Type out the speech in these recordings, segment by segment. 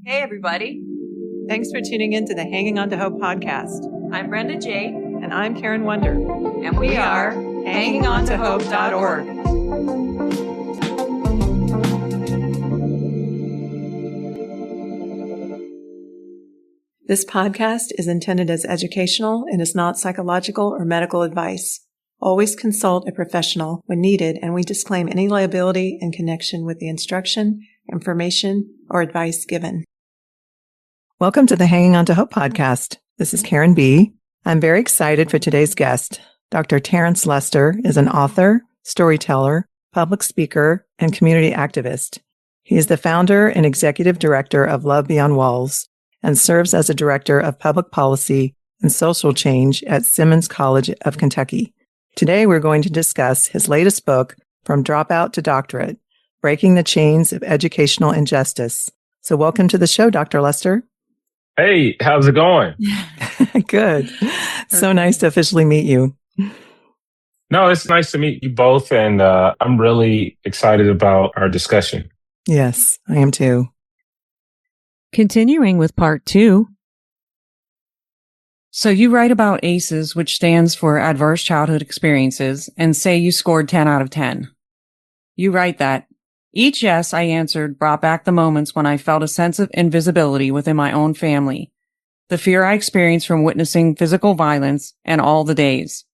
Hey, everybody. Thanks for tuning in to the Hanging On to Hope podcast. I'm Brenda J. And I'm Karen Wonder. And we are hangingontohope.org. This podcast is intended as educational and is not psychological or medical advice. Always consult a professional when needed, and we disclaim any liability in connection with the instruction, information, or advice given. Welcome to the Hanging On to Hope podcast. This is Karen B. I'm very excited for today's guest. Dr. Terence Lester is an author, storyteller, public speaker, and community activist. He is the founder and executive director of Love Beyond Walls and serves as a director of public policy and social change at Simmons College of Kentucky. Today, we're going to discuss his latest book, From Dropout to Doctorate, Breaking the Chains of Educational Injustice. So welcome to the show, Dr. Lester. Hey, how's it going? Good. So nice to officially meet you. No, it's nice to meet you both, and I'm really excited about our discussion. Yes, I am too. Continuing with part 2. So you write about ACEs, which stands for Adverse Childhood Experiences, and say you scored 10 out of 10. You write that, each yes I answered brought back the moments when I felt a sense of invisibility within my own family, the fear I experienced from witnessing physical violence, and all the days.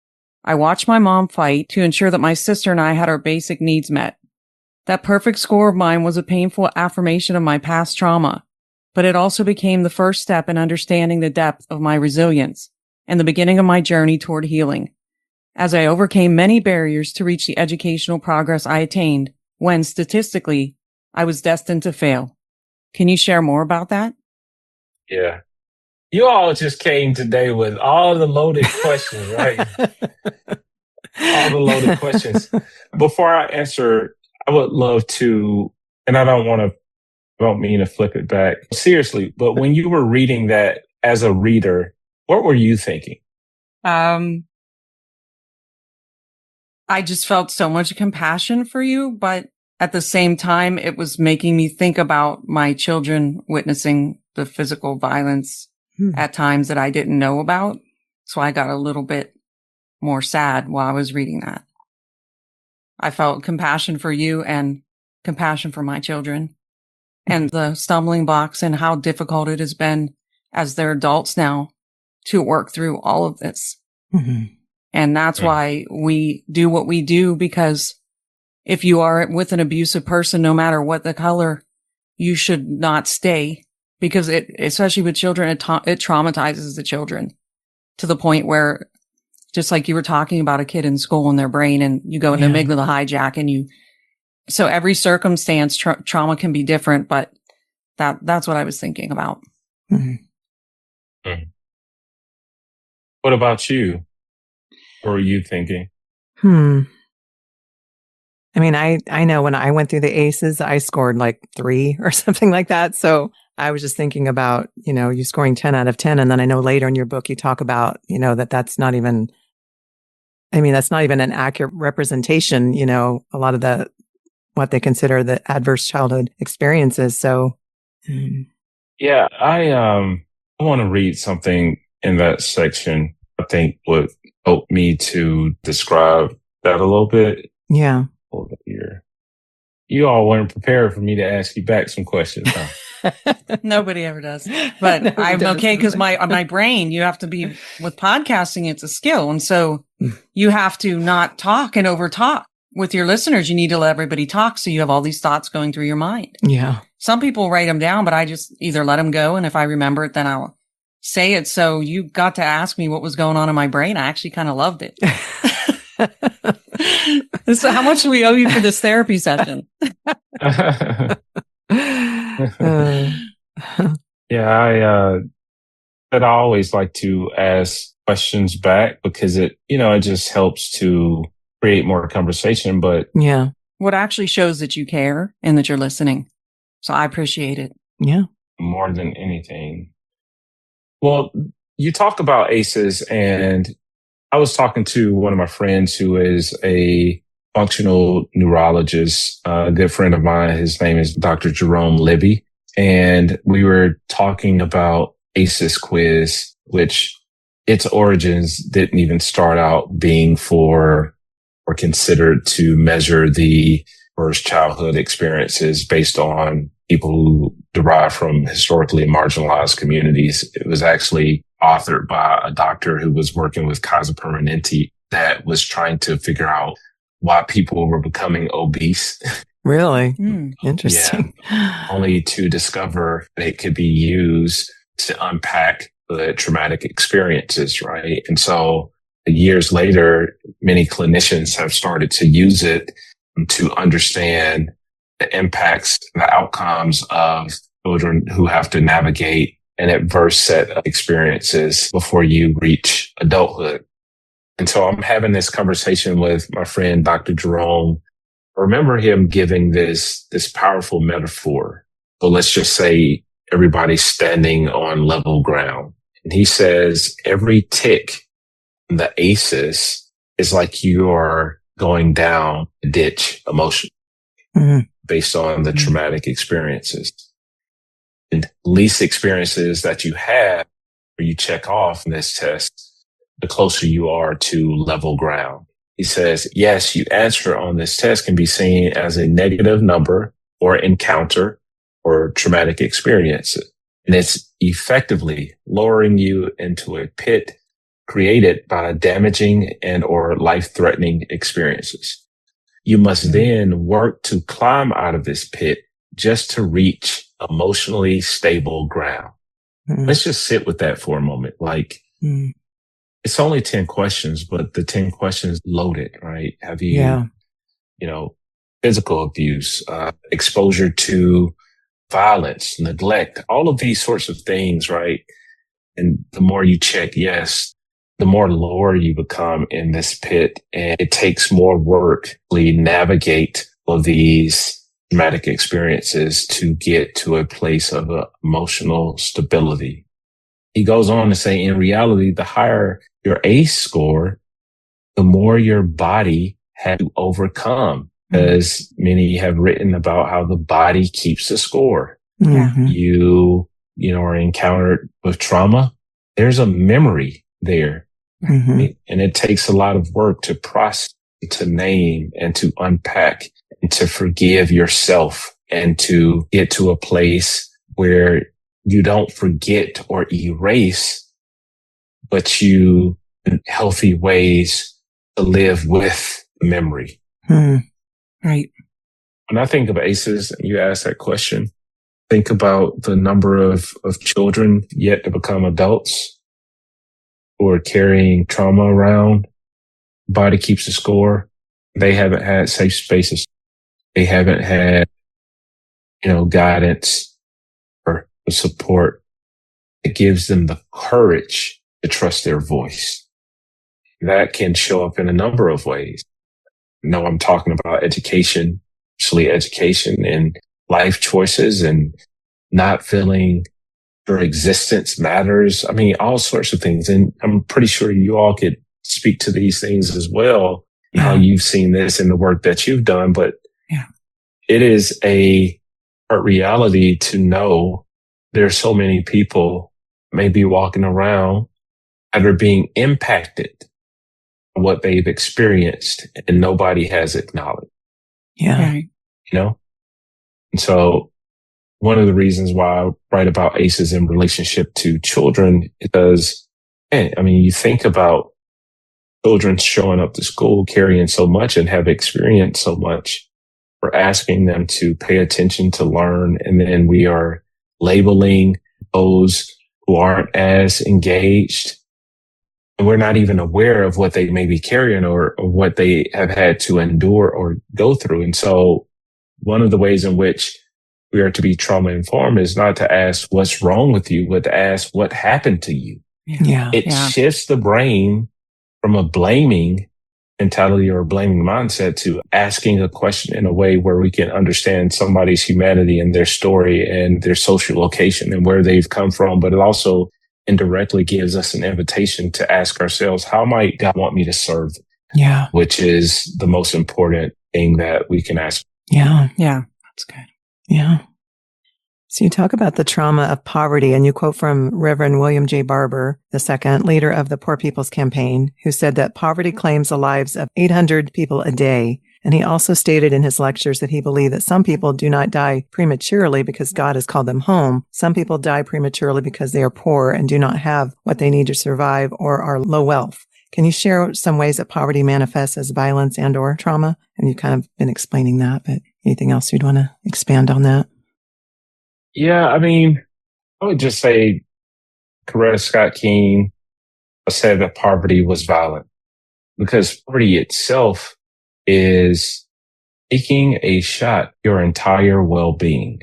I watched my mom fight to ensure that my sister and I had our basic needs met. That perfect score of mine was a painful affirmation of my past trauma, but it also became the first step in understanding the depth of my resilience and the beginning of my journey toward healing, as I overcame many barriers to reach the educational progress I attained when, statistically, I was destined to fail. Can you share more about that? Yeah. You all just came today with all the loaded questions, right? All the loaded questions. Before I answer, I would love to, and I don't mean to flip it back. Seriously, but when you were reading that as a reader, what were you thinking? I just felt so much compassion for you, but at the same time, it was making me think about my children witnessing the physical violence at times that I didn't know about. So I got a little bit more sad while I was reading that. I felt compassion for you and compassion for my children and the stumbling blocks and how difficult it has been as they're adults now to work through all of this. Mm-hmm. And that's why we do what we do, because if you are with an abusive person, no matter what the color, you should not stay, because it, especially with children, it traumatizes the children to the point where, just like you were talking about a kid in school and their brain, and you go into amygdala hijack, and so every circumstance, trauma can be different, but that's what I was thinking about. Mm-hmm. Mm-hmm. What about you? What were you thinking? I mean, I know when I went through the ACEs, I scored like 3 or something like that. So I was just thinking about, you scoring 10 out of 10. And then I know later in your book, you talk about, that's not even an accurate representation, a lot of what they consider the adverse childhood experiences. So, yeah, I want to read something in that section. I think would help me to describe that a little bit. Yeah. Hold it here. You all weren't prepared for me to ask you back some questions, huh? Nobody ever does. But I'm okay, because my brain, you have to be, with podcasting, it's a skill. And so you have to not talk and over talk. With your listeners, you need to let everybody talk, so you have all these thoughts going through your mind. Yeah. Some people write them down, but I just either let them go, and if I remember it, then I'll say it. So you got to ask me what was going on in my brain. I actually kind of loved it. So how much do we owe you for this therapy session? Yeah, I always like to ask questions back, because it just helps to create more conversation. But yeah, what actually shows that you care and that you're listening. So I appreciate it. Yeah. More than anything. Well, you talked about ACEs, and I was talking to one of my friends who is a functional neurologist, a good friend of mine. His name is Dr. Jerome Libby. and we were talking about ACEs quiz, which its origins didn't even start out being for or considered to measure the first childhood experiences based on people who derive from historically marginalized communities. It was actually authored by a doctor who was working with Kaiser Permanente that was trying to figure out why people were becoming obese. Really? Interesting. Yeah, only to discover that it could be used to unpack the traumatic experiences, right? And so years later, many clinicians have started to use it to understand the impacts, the outcomes of children who have to navigate an adverse set of experiences before you reach adulthood. And so I'm having this conversation with my friend, Dr. Jerome. I remember him giving this powerful metaphor. So let's just say everybody's standing on level ground. And he says every tick in the ACEs is like you are going down a ditch emotionally based on the traumatic experiences. And least experiences that you have, or you check off in this test, the closer you are to level ground. He says, yes, you answer on this test can be seen as a negative number or encounter or traumatic experience. And it's effectively lowering you into a pit created by damaging and or life-threatening experiences. You must then work to climb out of this pit just to reach emotionally stable ground. Let's just sit with that for a moment. Like, it's only 10 questions, but the 10 questions loaded, right? Have you, physical abuse, exposure to violence, neglect, all of these sorts of things, right? And the more you check yes, the more lower you become in this pit. And it takes more work to navigate all of these traumatic experiences to get to a place of emotional stability. He goes on to say, in reality, the higher your ACE score, the more your body had to overcome, as many have written about how the body keeps the score. You are encountered with trauma. There's a memory there. And it takes a lot of work to process, to name, and to unpack, and to forgive yourself, and to get to a place where you don't forget or erase, but you in healthy ways to live with memory. Right. When I think of ACEs, and you ask that question, think about the number of children yet to become adults who are carrying trauma around. Body keeps the score. They haven't had safe spaces. They haven't had, guidance or support. It gives them the courage to trust their voice. That can show up in a number of ways. No, I'm talking about education, especially education and life choices and not feeling your existence matters. I mean, all sorts of things. And I'm pretty sure you all could speak to these things as well, how you've seen this in the work that you've done. But it is a reality to know there's so many people maybe walking around that are being impacted by what they've experienced and nobody has acknowledged. And so one of the reasons why I write about ACEs in relationship to children is because, you think about children showing up to school carrying so much and have experienced so much. We're asking them to pay attention, to learn, and then we are labeling those who aren't as engaged. And we're not even aware of what they may be carrying or what they have had to endure or go through. And so one of the ways in which we are to be trauma informed is not to ask what's wrong with you, but to ask what happened to you. It shifts the brain from a blaming mentality or blaming mindset to asking a question in a way where we can understand somebody's humanity and their story and their social location and where they've come from. But it also indirectly gives us an invitation to ask ourselves, how might God want me to serve? Which is the most important thing that we can ask. That's good. So you talk about the trauma of poverty, and you quote from Reverend William J. Barber II, leader of the Poor People's Campaign, who said that poverty claims the lives of 800 people a day. And he also stated in his lectures that he believed that some people do not die prematurely because God has called them home. Some people die prematurely because they are poor and do not have what they need to survive or are low wealth. Can you share some ways that poverty manifests as violence and or trauma? And you've kind of been explaining that, but anything else you'd want to expand on that? Yeah, I mean, I would just say Coretta Scott King said that poverty was violent because poverty itself is taking a shot at your entire well-being.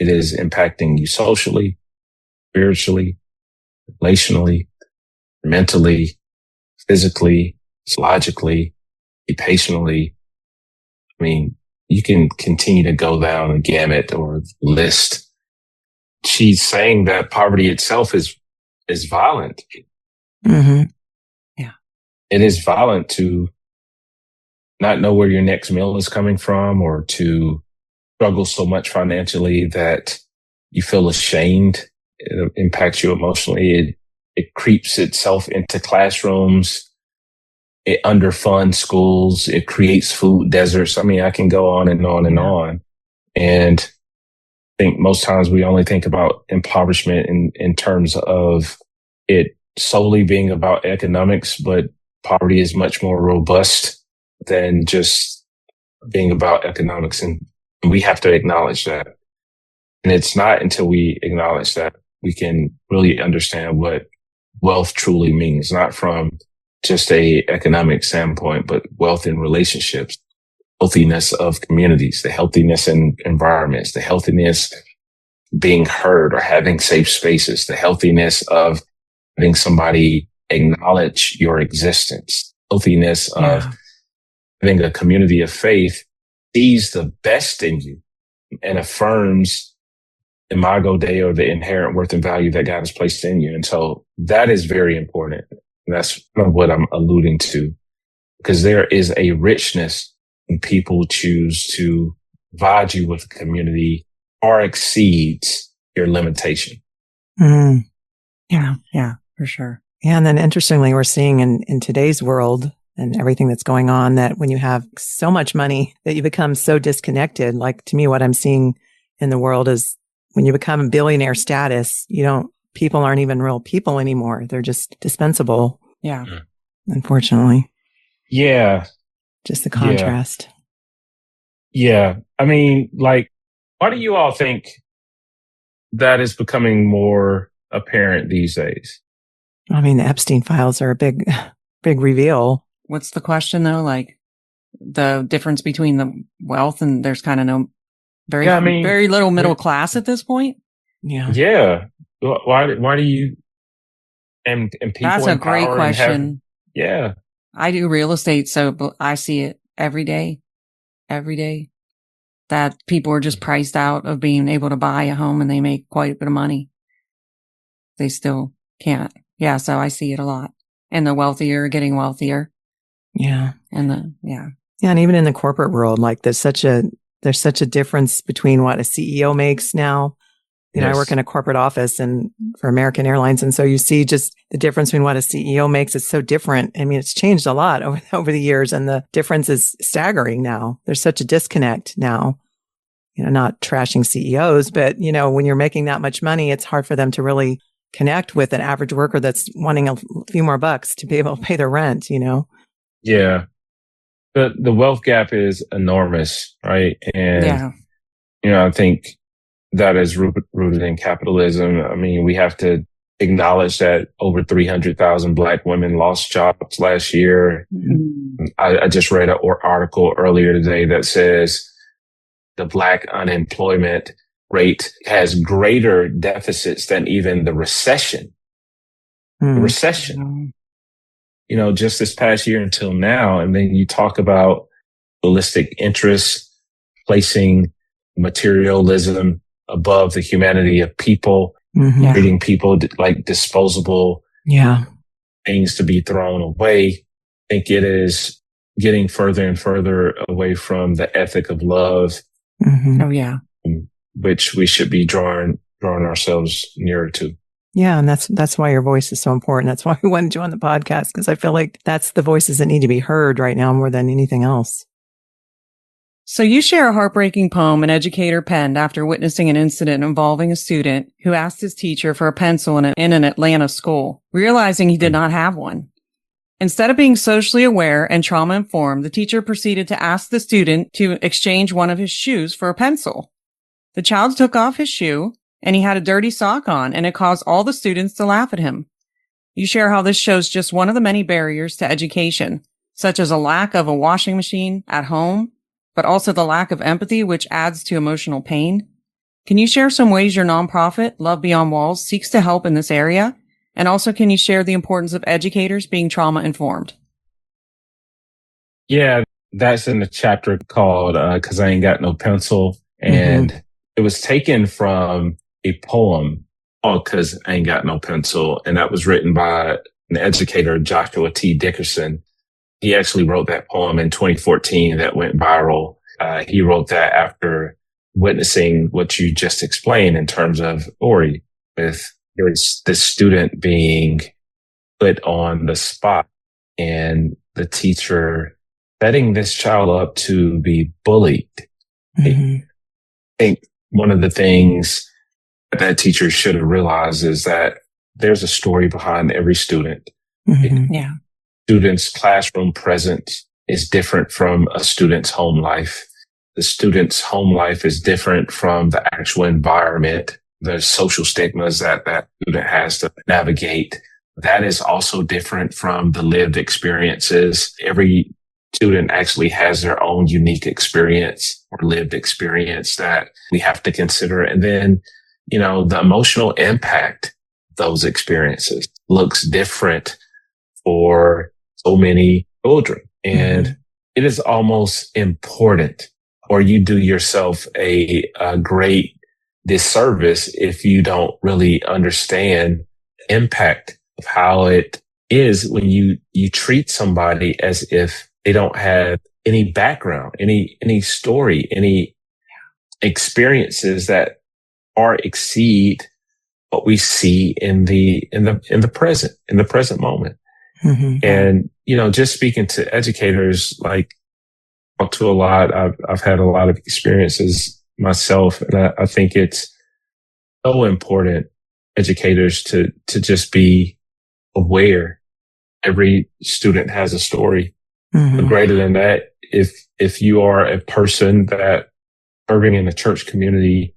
It is impacting you socially, spiritually, relationally, mentally, physically, psychologically, occupationally. I mean, you can continue to go down a gamut or list. She's saying that poverty itself is violent. Mm-hmm. Yeah. It is violent to not know where your next meal is coming from or to struggle so much financially that you feel ashamed. It impacts you emotionally. It creeps itself into classrooms. It underfunds schools. It creates food deserts. I mean, I can go on and on and on. And I think most times we only think about impoverishment in terms of it solely being about economics, but poverty is much more robust than just being about economics. And we have to acknowledge that. And it's not until we acknowledge that we can really understand what wealth truly means, not from just a economic standpoint, but wealth in relationships, healthiness of communities, the healthiness in environments, the healthiness being heard or having safe spaces, the healthiness of having somebody acknowledge your existence, healthiness of having a community of faith sees the best in you and affirms imago Dei, or the inherent worth and value that God has placed in you. And so that is very important. And that's kind of what I'm alluding to, because there is a richness when people choose to provide you with a community far exceeds your limitation. Mm. Yeah, for sure. Yeah. And then interestingly, we're seeing in today's world and everything that's going on that when you have so much money that you become so disconnected. Like to me, what I'm seeing in the world is when you become a billionaire status, people aren't even real people anymore. They're just dispensable. Yeah. Unfortunately. Yeah. Just the contrast. Yeah. I mean, like, why do you all think that is becoming more apparent these days? I mean, the Epstein files are a big reveal. What's the question though? Like the difference between the wealth and there's kind of no very little middle class at this point. Yeah. Yeah. Why do you and people? That's a great question. Yeah. I do real estate, so I see it every day that people are just priced out of being able to buy a home and they make quite a bit of money. They still can't. Yeah. So I see it a lot, and the wealthier are getting wealthier. Yeah. And Yeah. And even in the corporate world, like there's such a difference between what a CEO makes now. I work in a corporate office and for American Airlines. And so you see just the difference between what a CEO makes. It's so different. I mean, it's changed a lot over the years, and the difference is staggering now. There's such a disconnect now, not trashing CEOs, but when you're making that much money, it's hard for them to really connect with an average worker that's wanting a few more bucks to be able to pay their rent, Yeah. The wealth gap is enormous, right? And, I think that is rooted in capitalism. I mean, we have to acknowledge that over 300,000 Black women lost jobs last year. Mm-hmm. I just read an article earlier today that says the Black unemployment rate has greater deficits than even the recession. The recession, just this past year until now. And then you talk about holistic interests, placing materialism above the humanity of people, treating people like disposable things to be thrown away. I think it is getting further and further away from the ethic of love. Mm-hmm. Oh, yeah. which we should be drawing ourselves nearer to. Yeah. And that's why your voice is so important. That's why we wanted you on the podcast, because I feel like that's the voices that need to be heard right now more than anything else. So you share a heartbreaking poem an educator penned after witnessing an incident involving a student who asked his teacher for a pencil in an Atlanta school, realizing he did not have one. Instead of being socially aware and trauma-informed, the teacher proceeded to ask the student to exchange one of his shoes for a pencil. The child took off his shoe, and he had a dirty sock on, and it caused all the students to laugh at him. You share how this shows just one of the many barriers to education, such as a lack of a washing machine at home, but also the lack of empathy, which adds to emotional pain. Can you share some ways your nonprofit, Love Beyond Walls, seeks to help in this area? And also, can you share the importance of educators being trauma-informed? Yeah, that's in the chapter called 'Cause I Ain't Got No Pencil. And it was taken from a poem called 'Cause I Ain't Got No Pencil. And that was written by an educator, Joshua T. Dickerson. He actually wrote that poem in 2014 that went viral. He wrote that after witnessing what you just explained in terms of Ori, with this student being put on the spot and the teacher setting this child up to be bullied. I think one of the things that teacher should have realized is that there's a story behind every student. Yeah. Student's classroom presence is different from a student's home life. The student's home life is different from the actual environment, the social stigmas that student has to navigate. That is also different from the lived experiences. Every student actually has their own unique experience or lived experience that we have to consider. And then, the emotional impact of those experiences looks different for so many children. And it is almost important, or you do yourself a great disservice if you don't really understand the impact of how it is when you treat somebody as if they don't have any background, any story, any experiences that far exceed what we see in the present moment. And, just speaking to educators, like talk to a lot, I've had a lot of experiences myself. And I think it's so important, educators, to just be aware. Every student has a story. But greater than that, if you are a person that serving in the church community,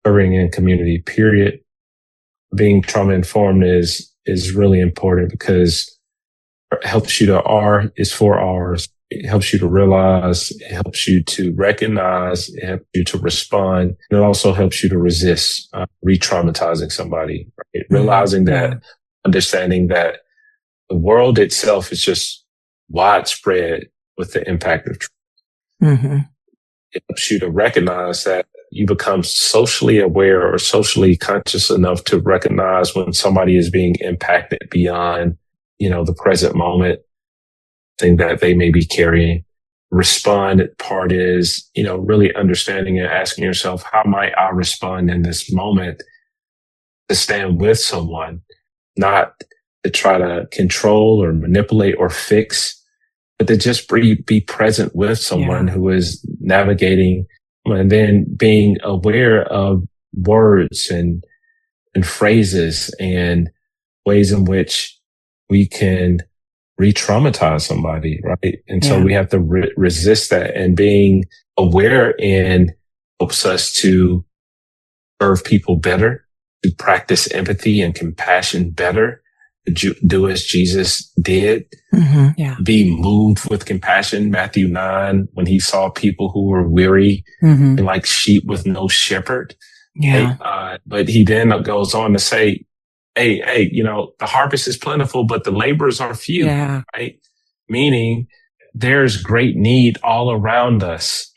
serving in community, period, being trauma informed is really important, because it helps you to R is 4 R's. It helps you to realize, it helps you to recognize, it helps you to respond. And it also helps you to resist re-traumatizing somebody, right? Realizing that, understanding that the world itself is just widespread with the impact of trauma. It helps you to recognize that you become socially aware or socially conscious enough to recognize when somebody is being impacted beyond, the present moment, thing that they may be carrying. Respond part is, really understanding and asking yourself, how might I respond in this moment to stand with someone, not to try to control or manipulate or fix, but to just be present with someone who is navigating, and then being aware of words and phrases and ways in which we can re-traumatize somebody, right? And so we have to resist that, and being aware and helps us to serve people better, to practice empathy and compassion better, to do as Jesus did, be moved with compassion. Matthew 9, when he saw people who were weary and like sheep with no shepherd. But he then goes on to say, hey, the harvest is plentiful, but the laborers are few, right? Meaning there's great need all around us.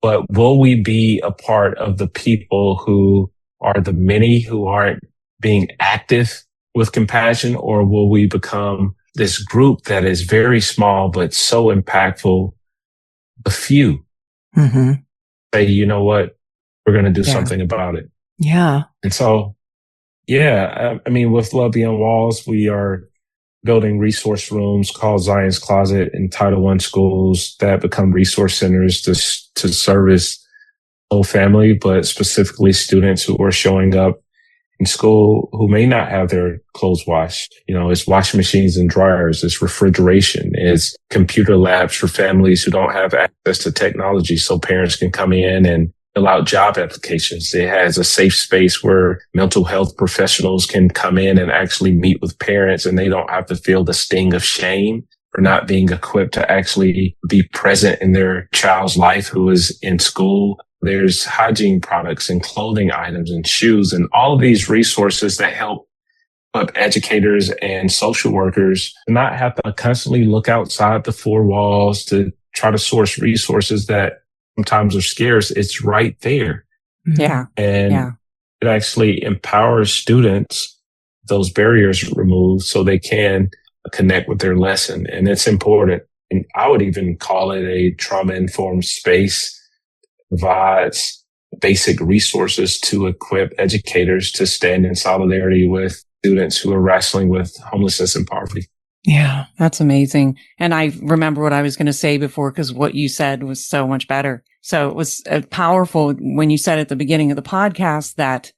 But will we be a part of the people who are the many who aren't being active with compassion, or will we become this group that is very small but so impactful, the few? Say, you know what? we're going to do something about it. Yeah. And so, I mean, with Love Beyond Walls, we are building resource rooms called Zion's Closet in Title I schools that become resource centers to service the whole family, but specifically students who are showing up in school who may not have their clothes washed. You know, it's washing machines and dryers, it's refrigeration, it's computer labs for families who don't have access to technology so parents can come in and fill out job applications. It has a safe space where mental health professionals can come in and actually meet with parents, and they don't have to feel the sting of shame for not being equipped to actually be present in their child's life who is in school. There's hygiene products and clothing items and shoes and all of these resources that help educators and social workers not have to constantly look outside the four walls to try to source resources that sometimes are scarce. It's right there. Yeah. And it actually empowers students, those barriers removed so they can connect with their lesson. And it's important. And I would even call it a trauma-informed space, provides basic resources to equip educators to stand in solidarity with students who are wrestling with homelessness and poverty. Yeah, that's amazing. And I remember what I was going to say before, because what you said was so much better. So it was powerful when you said at the beginning of the podcast that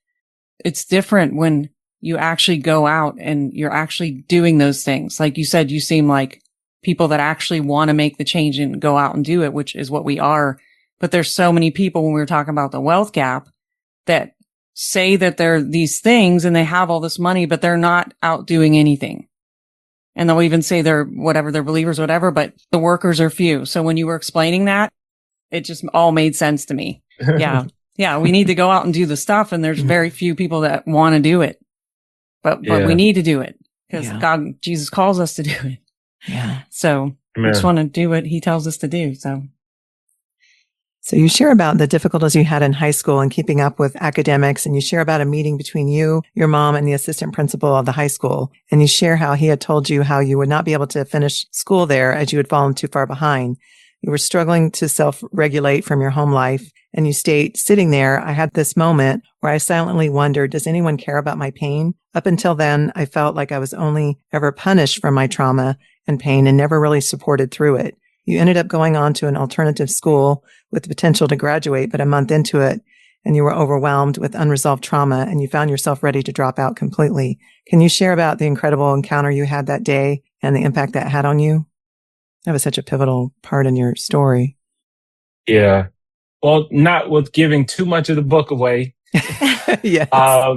it's different when you actually go out and you're actually doing those things. Like you said, you seem like people that actually want to make the change and go out and do it, which is what we are. But there's so many people when we were talking about the wealth gap that say that they're these things and they have all this money, but they're not out doing anything. And they'll even say they're believers, whatever, but the workers are few. So when you were explaining that, it just all made sense to me. Yeah. Yeah. We need to go out and do the stuff. And there's very few people that want to do it, but we need to do it because Jesus calls us to do it. Yeah. So we just want to do what he tells us to do. So you share about the difficulties you had in high school and keeping up with academics, and you share about a meeting between you, your mom, and the assistant principal of the high school. And you share how he had told you how you would not be able to finish school there as you had fallen too far behind. You were struggling to self-regulate from your home life. And you state, sitting there, I had this moment where I silently wondered, does anyone care about my pain? Up until then, I felt like I was only ever punished from my trauma and pain and never really supported through it. You ended up going on to an alternative school with the potential to graduate, but a month into it, and you were overwhelmed with unresolved trauma, and you found yourself ready to drop out completely. Can you share about the incredible encounter you had that day and the impact that had on you? That was such a pivotal part in your story. Yeah. Well, not with giving too much of the book away. Yes. I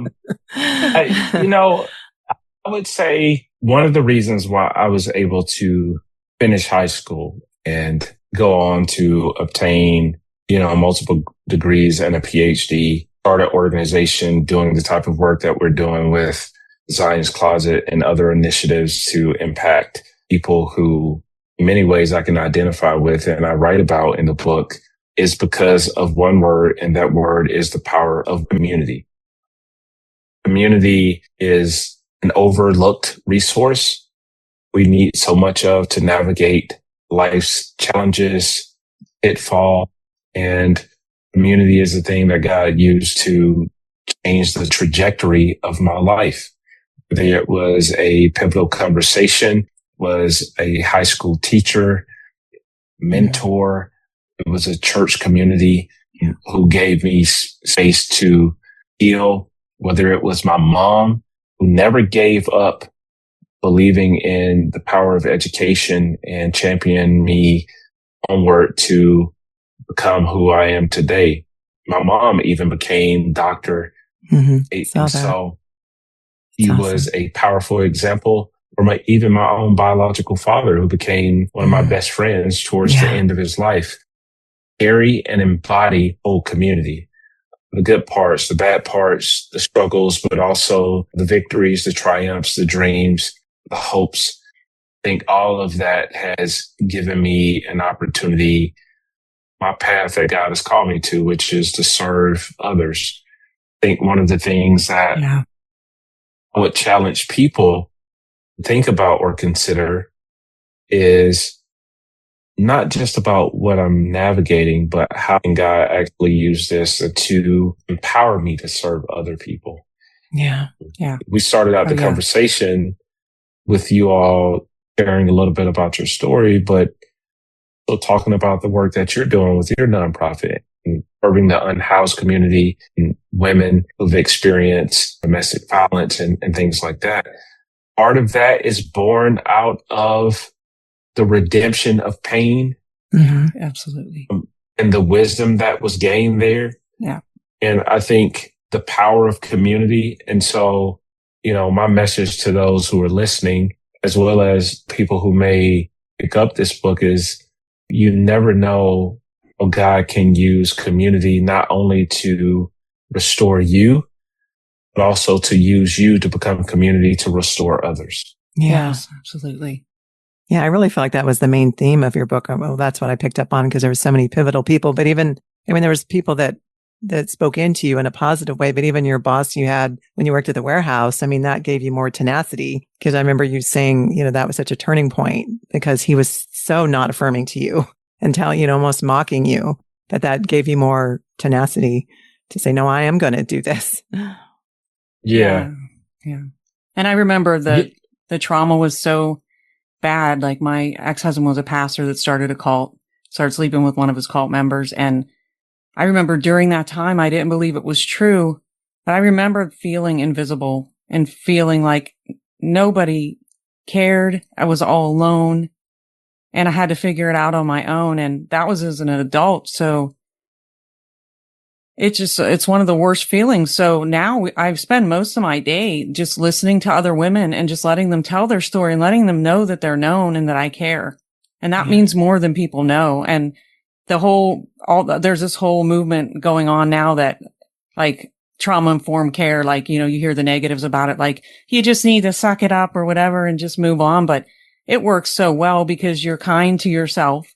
would say one of the reasons why I was able to finish high school and go on to obtain, multiple degrees and a PhD, start an organization doing the type of work that we're doing with Zion's Closet and other initiatives to impact people who in many ways I can identify with and I write about in the book is because of one word, and that word is the power of community. Community is an overlooked resource we need so much of to navigate life's challenges, pitfall, and community is the thing that God used to change the trajectory of my life. Whether it was a pivotal conversation, was a high school teacher, mentor, it was a church community who gave me space to heal, whether it was my mom who never gave up believing in the power of education and championed me onward to become who I am today. My mom even became doctor. And so he was a powerful example, or even my own biological father, who became one of my best friends towards the end of his life. Carry and embody whole community. The good parts, the bad parts, the struggles, but also the victories, the triumphs, the dreams, the hopes. I think all of that has given me an opportunity, my path that God has called me to, which is to serve others. I think one of the things that I would challenge people to think about or consider is not just about what I'm navigating, but how can God actually use this to empower me to serve other people? Yeah. Yeah. We started out the conversation with you all sharing a little bit about your story, but still talking about the work that you're doing with your nonprofit and serving the unhoused community and women who've experienced domestic violence and things like that. Part of that is born out of the redemption of pain. Mm-hmm. Absolutely. And the wisdom that was gained there. Yeah. And I think the power of community. And so, my message to those who are listening, as well as people who may pick up this book, is you never know how God can use community not only to restore you, but also to use you to become community to restore others. Yeah. Yes, absolutely. Yeah, I really feel like that was the main theme of your book. Well, that's what I picked up on because there were so many pivotal people. But even, there was people that spoke into you in a positive way. But even your boss you had when you worked at the warehouse, that gave you more tenacity. Because I remember you saying, that was such a turning point because he was so not affirming to you and telling, almost mocking you. That gave you more tenacity to say, no, I am going to do this. Yeah. And I remember that the trauma was so bad. Like my ex-husband was a pastor that started a cult, started sleeping with one of his cult members. And I remember during that time, I didn't believe it was true, but I remember feeling invisible and feeling like nobody cared. I was all alone and I had to figure it out on my own. And that was as an adult. So it's one of the worst feelings. So now I've spent most of my day just listening to other women and just letting them tell their story and letting them know that they're known and that I care. And that means more than people know. And there's this whole movement going on now that like trauma informed care, like, you hear the negatives about it. Like you just need to suck it up or whatever and just move on. But it works so well because you're kind to yourself.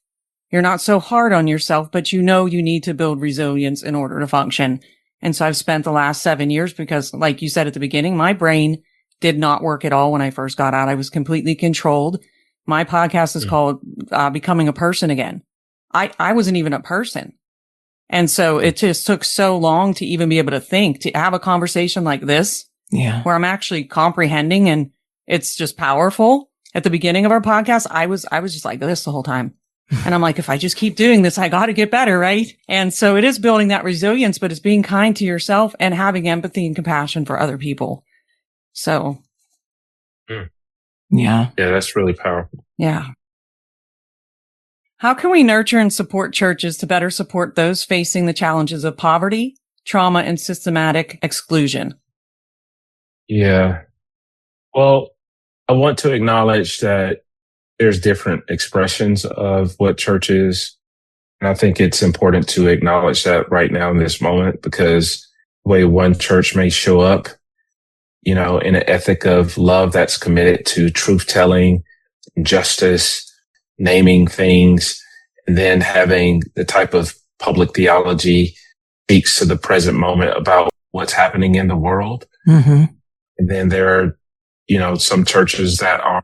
You're not so hard on yourself, but you need to build resilience in order to function. And so I've spent the last 7 years because, like you said at the beginning, my brain did not work at all when I first got out. I was completely controlled. My podcast is called Becoming a Person Again. I wasn't even a person. And so it just took so long to even be able to think, to have a conversation like this, where I'm actually comprehending and it's just powerful. At the beginning of our podcast, I was just like this the whole time. And I'm like, if I just keep doing this, I got to get better, right? And so it is building that resilience, but it's being kind to yourself and having empathy and compassion for other people. So. Yeah, that's really powerful. Yeah. How can we nurture and support churches to better support those facing the challenges of poverty, trauma, and systematic exclusion? Yeah. Well, I want to acknowledge that there's different expressions of what church is. And I think it's important to acknowledge that right now in this moment, because the way one church may show up, in an ethic of love that's committed to truth telling, justice, naming things, and then having the type of public theology speaks to the present moment about what's happening in the world. Mm-hmm. And then there are, some churches that are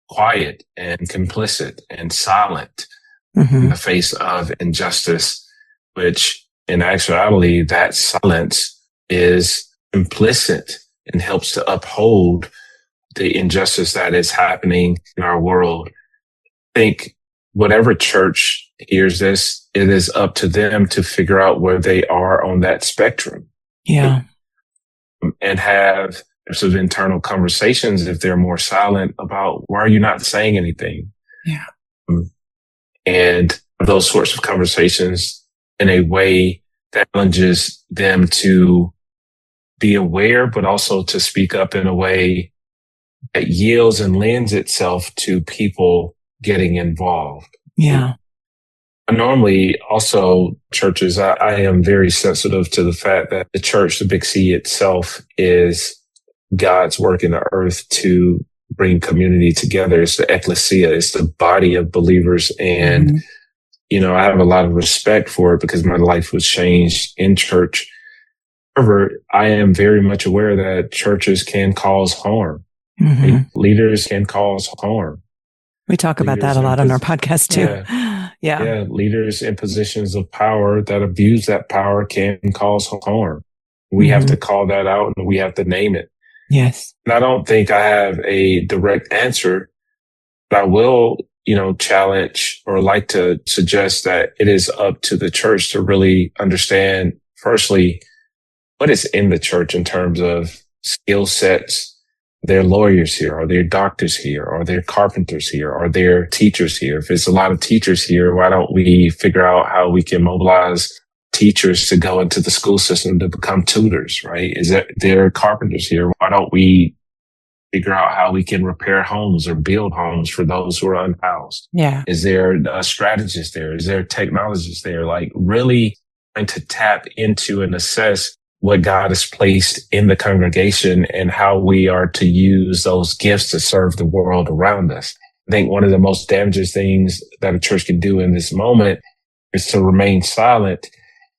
quiet and complicit and silent in the face of injustice, which in actuality, that silence is implicit and helps to uphold the injustice that is happening in our world. I think whatever church hears this, it is up to them to figure out where they are on that spectrum. Yeah. And have sort of internal conversations if they're more silent about why are you not saying anything? Yeah. And those sorts of conversations in a way that challenges them to be aware, but also to speak up in a way that yields and lends itself to people getting involved. Yeah. Normally, also churches, I am very sensitive to the fact that the church, the big C itself, is God's work in the earth to bring community together. It's the ecclesia, it's the body of believers. And, I have a lot of respect for it because my life was changed in church. However, I am very much aware that churches can cause harm. Leaders can cause harm. We talk about that a lot on our podcast too. Yeah. Yeah. Yeah, leaders in positions of power that abuse that power can cause harm. We have to call that out and we have to name it. Yes. And I don't think I have a direct answer, but I will, challenge or like to suggest that it is up to the church to really understand, firstly, what is in the church in terms of skill sets. Are there lawyers here? Are there doctors here? Are there carpenters here? Are there teachers here? If it's a lot of teachers here, why don't we figure out how we can mobilize teachers to go into the school system to become tutors, right? There are carpenters here? Why don't we figure out how we can repair homes or build homes for those who are unhoused? Yeah. Is there a strategist there? Is there technologists there? Like really trying to tap into and assess what God has placed in the congregation and how we are to use those gifts to serve the world around us. I think one of the most dangerous things that a church can do in this moment is to remain silent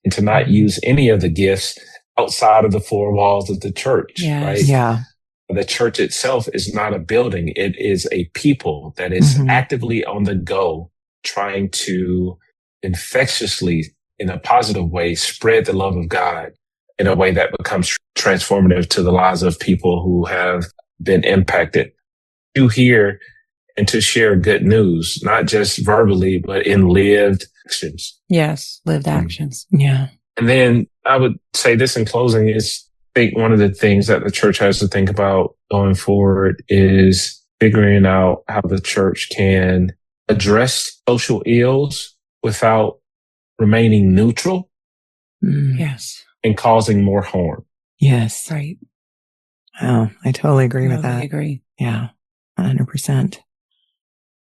and to not use any of the gifts outside of the four walls of the church, right? Yeah. The church itself is not a building. It is a people that is actively on the go, trying to infectiously, in a positive way, spread the love of God in a way that becomes transformative to the lives of people who have been impacted. To hear and to share good news, not just verbally, but in lived actions. Yes, lived actions. Yeah. And then I would say this in closing is, I think one of the things that the church has to think about going forward is figuring out how the church can address social ills without remaining neutral. Yes. And causing more harm. Yes. Right. Oh, I totally agree with that. I agree. Yeah. 100%.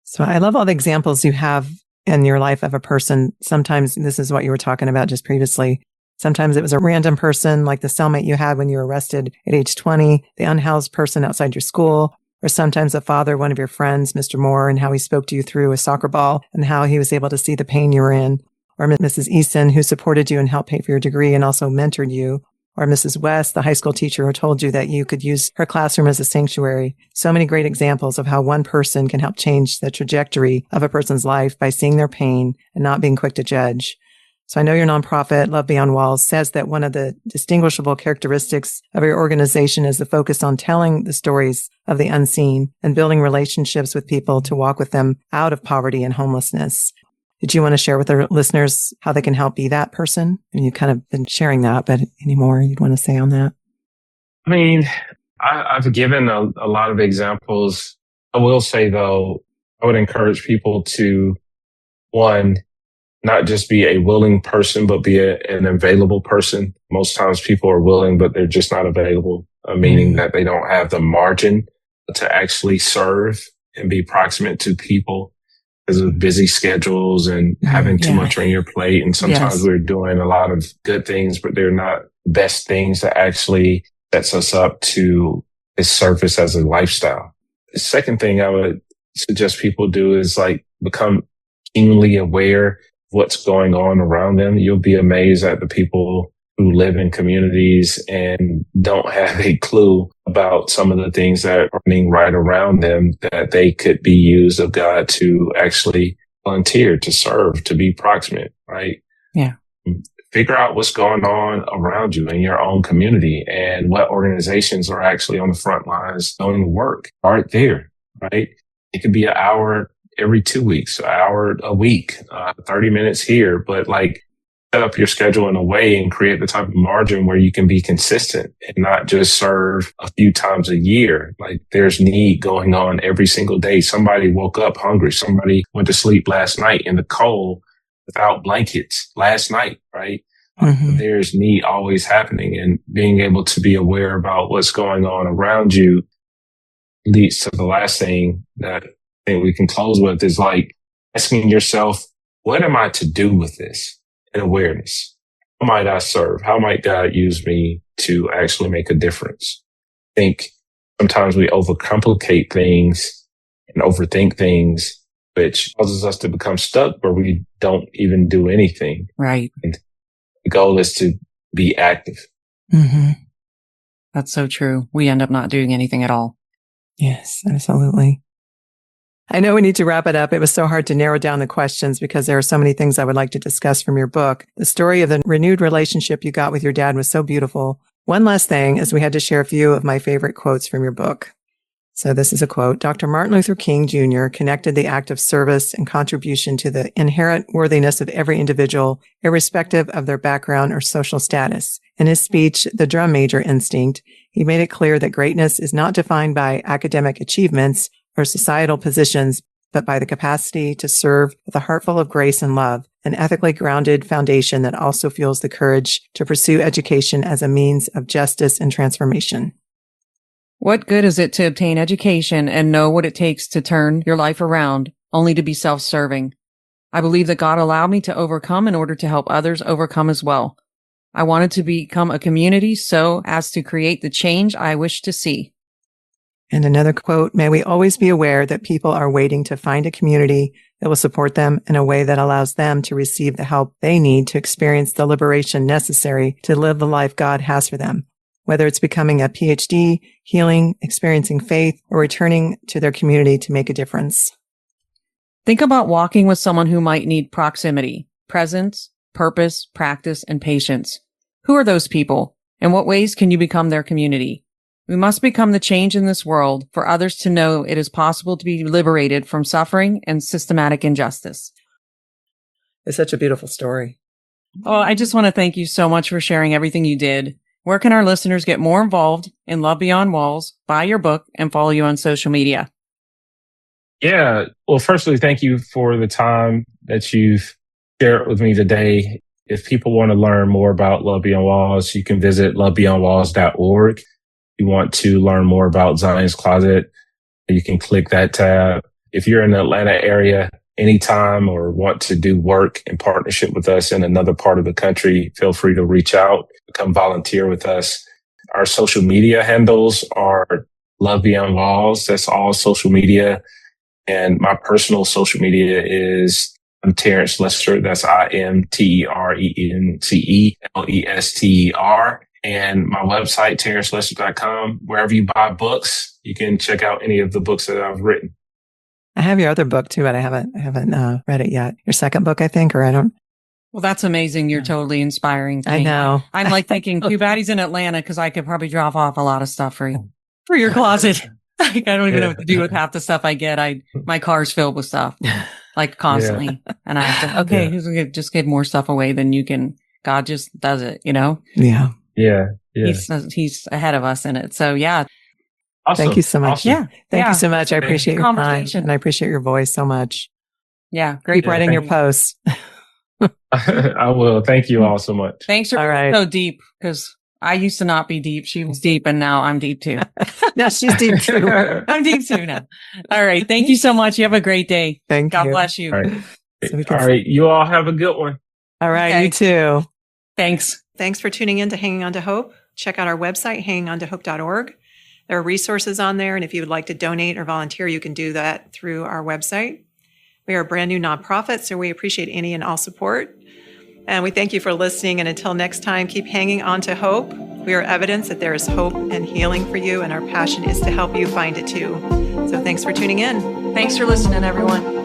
So I love all the examples you have in your life of a person. Sometimes this is what you were talking about just previously. Sometimes it was a random person like the cellmate you had when you were arrested at age 20, the unhoused person outside your school, or sometimes a father, one of your friends, Mr. Moore, and how he spoke to you through a soccer ball and how he was able to see the pain you were in. Or Mrs. Eason, who supported you and helped pay for your degree and also mentored you. Or Mrs. West, the high school teacher who told you that you could use her classroom as a sanctuary. So many great examples of how one person can help change the trajectory of a person's life by seeing their pain and not being quick to judge. So I know your nonprofit, Love Beyond Walls, says that one of the distinguishable characteristics of your organization is the focus on telling the stories of the unseen and building relationships with people to walk with them out of poverty and homelessness. Did you want to share with our listeners how they can help be that person? And you've kind of been sharing that, but any more you'd want to say on that? I mean, I've given a lot of examples. I will say, though, I would encourage people to, one, not just be a willing person, but be an available person. Most times people are willing, but they're just not available, meaning that they don't have the margin to actually serve and be proximate to people because of busy schedules and having too much on your plate. And sometimes we're doing a lot of good things, but they're not best things that actually sets us up to surface as a lifestyle. The second thing I would suggest people do is become keenly aware of what's going on around them. You'll be amazed at the people who live in communities and don't have a clue about some of the things that are happening right around them, that they could be used of God to actually volunteer, to serve, to be proximate, right? Yeah. Figure out what's going on around you in your own community and what organizations are actually on the front lines doing work. Start there, right? It could be an hour every 2 weeks, an hour a week, 30 minutes here, but set up your schedule in a way and create the type of margin where you can be consistent and not just serve a few times a year. There's need going on every single day. Somebody woke up hungry. Somebody went to sleep last night in the cold without blankets last night, right? There's need always happening, and being able to be aware about what's going on around you leads to the last thing that I think we can close with is asking yourself, what am I to do with this? And awareness. How might I serve? How might God use me to actually make a difference? I think sometimes we overcomplicate things and overthink things, which causes us to become stuck where we don't even do anything. Right. And the goal is to be active. That's so true. We end up not doing anything at all. Yes, absolutely. I know we need to wrap it up. It was so hard to narrow down the questions because there are so many things I would like to discuss from your book. The story of the renewed relationship you got with your dad was so beautiful. One last thing is we had to share a few of my favorite quotes from your book. So this is a quote. Dr. Martin Luther King Jr. connected the act of service and contribution to the inherent worthiness of every individual, irrespective of their background or social status. In his speech, The Drum Major Instinct, he made it clear that greatness is not defined by academic achievements or societal positions, but by the capacity to serve with a heart full of grace and love, an ethically grounded foundation that also fuels the courage to pursue education as a means of justice and transformation. What good is it to obtain education and know what it takes to turn your life around, only to be self-serving? I believe that God allowed me to overcome in order to help others overcome as well. I wanted to become a community so as to create the change I wish to see. And another quote, may we always be aware that people are waiting to find a community that will support them in a way that allows them to receive the help they need to experience the liberation necessary to live the life God has for them. Whether it's becoming a PhD, healing, experiencing faith, or returning to their community to make a difference. Think about walking with someone who might need proximity, presence, purpose, practice, and patience. Who are those people? In what ways can you become their community? We must become the change in this world for others to know it is possible to be liberated from suffering and systematic injustice. It's such a beautiful story. Oh, I just want to thank you so much for sharing everything you did. Where can our listeners get more involved in Love Beyond Walls, buy your book, and follow you on social media? Yeah. Well, firstly, thank you for the time that you've shared with me today. If people want to learn more about Love Beyond Walls, you can visit lovebeyondwalls.org. If you want to learn more about Zion's Closet, you can click that tab. If you're in the Atlanta area anytime or want to do work in partnership with us in another part of the country, feel free to reach out, come volunteer with us. Our social media handles are Love Beyond Walls. That's all social media. And my personal social media is I'm Terence Lester. That's IMTERENCELESTER. And my website, terencelester.com. Wherever you buy books, you can check out any of the books that I've written. I have your other book too, but I haven't read it yet. Your second book, I think, or I don't. Well, that's amazing. You're totally inspiring to me. I know. I'm like thinking, too bad he's in Atlanta because I could probably drop off a lot of stuff for your closet. Like, I don't even know what to do with half the stuff I get. My car's filled with stuff, like constantly. Yeah. And I have to, who's going to just give more stuff away than you can. God just does it, you know? Yeah. Yeah. He's ahead of us in it. So yeah. Awesome. Thank you so much. Awesome. Yeah. Thank you so much. I appreciate your time and I appreciate your voice so much. Yeah. Great. Keep writing your posts. I will. Thank you all so much. Thanks for being so deep because I used to not be deep. She was deep and now I'm deep too. Now she's deep too. I'm deep too now. All right. Thank you so much. You have a great day. God bless you. All right. All right. You all have a good one. All right. Okay. You too. Thanks. Thanks for tuning in to Hanging On to Hope. Check out our website, hangingontohope.org. There are resources on there. And if you would like to donate or volunteer, you can do that through our website. We are a brand new nonprofit, so we appreciate any and all support. And we thank you for listening. And until next time, keep hanging on to hope. We are evidence that there is hope and healing for you, and our passion is to help you find it too. So thanks for tuning in. Thanks for listening, everyone.